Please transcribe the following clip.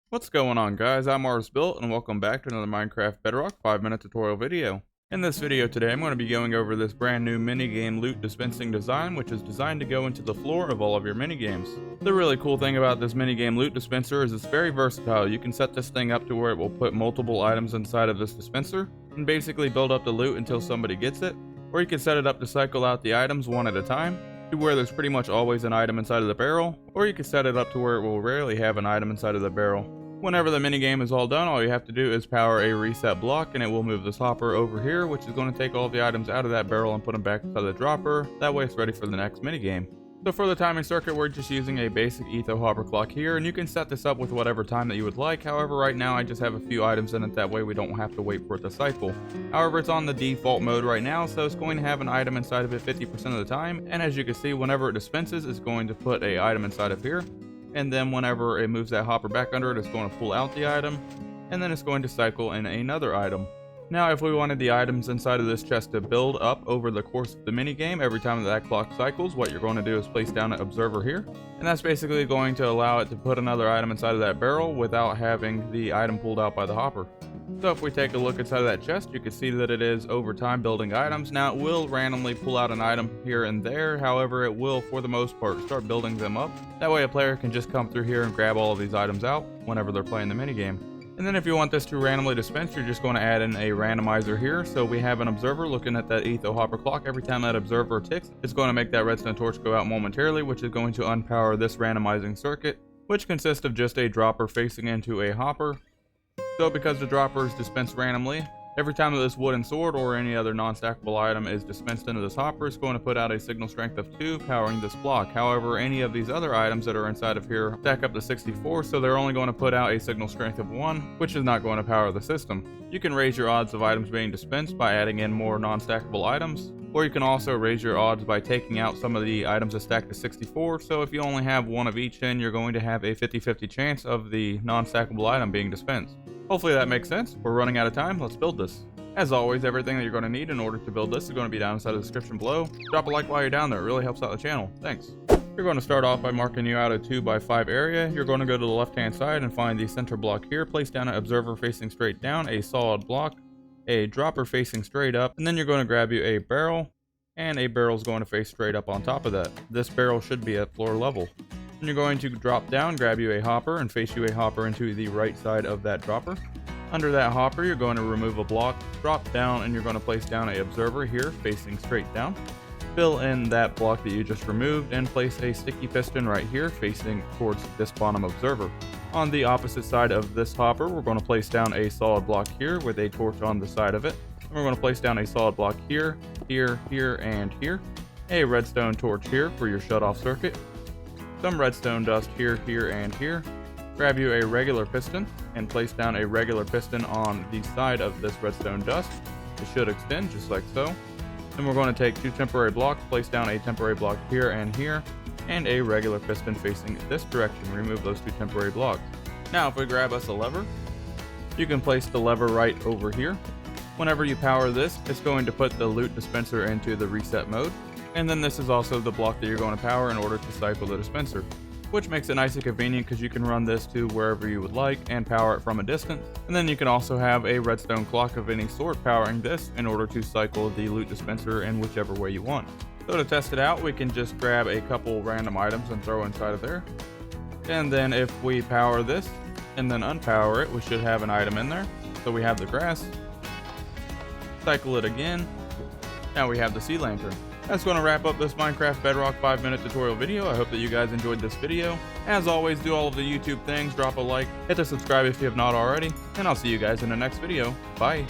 What's going on, guys? I'm MarsBuilt and welcome back to another Minecraft Bedrock 5-minute tutorial video. In this video today I'm going to be going over this brand new minigame loot dispensing design, which is designed to go into the floor of all of your minigames. The really cool thing about this minigame loot dispenser is it's very versatile. You can set this thing up to where it will put multiple items inside of this dispenser and basically build up the loot until somebody gets it, or you can set it up to cycle out the items one at a time to where there's pretty much always an item inside of the barrel, or you can set it up to where it will rarely have an item inside of the barrel. Whenever the minigame is all done, all you have to do is power a reset block and it will move this hopper over here, which is going to take all the items out of that barrel and put them back inside the dropper. That way it's ready for the next minigame. So for the timing circuit, we're just using a basic etho hopper clock here, and you can set this up with whatever time that you would like. However, right now I just have a few items in it, that way we don't have to wait for it to cycle. However, it's on the default mode right now, so it's going to have an item inside of it 50% of the time, and as you can see, whenever it dispenses, it's going to put an item inside of here. And then whenever it moves that hopper back under it, it's going to pull out the item, and then it's going to cycle in another item. Now, if we wanted the items inside of this chest to build up over the course of the minigame, every time that clock cycles, what you're going to do is place down an observer here, and that's basically going to allow it to put another item inside of that barrel without having the item pulled out by the hopper. So if we take a look inside of that chest, you can see that it is over time building items. Now, it will randomly pull out an item here and there. However, it will, for the most part, start building them up. That way a player can just come through here and grab all of these items out whenever they're playing the minigame. And then if you want this to randomly dispense, you're just going to add in a randomizer here. So we have an observer looking at that etho hopper clock. Every time that observer ticks, it's going to make that redstone torch go out momentarily, which is going to unpower this randomizing circuit, which consists of just a dropper facing into a hopper. So because the droppers dispense randomly, every time that this wooden sword or any other non-stackable item is dispensed into this hopper, it's going to put out a signal strength of 2 powering this block. However, any of these other items that are inside of here stack up to 64, so they're only going to put out a signal strength of 1, which is not going to power the system. You can raise your odds of items being dispensed by adding in more non-stackable items, or you can also raise your odds by taking out some of the items that stack to 64, so if you only have one of each in, you're going to have a 50-50 chance of the non-stackable item being dispensed. Hopefully that makes sense. We're running out of time. Let's build this. As always, everything that you're going to need in order to build this is going to be down inside of the description below. Drop a like while you're down there. It really helps out the channel. Thanks. You're going to start off by marking you out a 2x5 area. You're going to go to the left-hand side and find the center block here. Place down an observer facing straight down, a solid block, a dropper facing straight up, and then you're going to grab you a barrel, and a barrel is going to face straight up on top of that. This barrel should be at floor level. And you're going to drop down, grab you a hopper, and face you a hopper into the right side of that dropper. Under that hopper, you're going to remove a block, drop down, and you're going to place down an observer here facing straight down. Fill in that block that you just removed and place a sticky piston right here facing towards this bottom observer. On the opposite side of this hopper, we're going to place down a solid block here with a torch on the side of it. And we're going to place down a solid block here, here, here, and here. A redstone torch here for your shutoff circuit. Some redstone dust here, here, and here. Grab you a regular piston and place down a regular piston on the side of this redstone dust. It should extend just like so. Then we're going to take 2 temporary blocks, place down a temporary block here and here, and a regular piston facing this direction. Remove those 2 temporary blocks. Now if we grab us a lever, you can place the lever right over here. Whenever you power this, it's going to put the loot dispenser into the reset mode. And then this is also the block that you're going to power in order to cycle the dispenser, which makes it nice and convenient because you can run this to wherever you would like and power it from a distance. And then you can also have a redstone clock of any sort powering this in order to cycle the loot dispenser in whichever way you want. So to test it out, we can just grab a couple random items and throw inside of there. And then if we power this and then unpower it, we should have an item in there. So we have the grass. Cycle it again. Now we have the sea lantern. That's going to wrap up this Minecraft Bedrock 5-minute tutorial video. I hope that you guys enjoyed this video. As always, do all of the YouTube things, drop a like, hit the subscribe if you have not already, and I'll see you guys in the next video. Bye!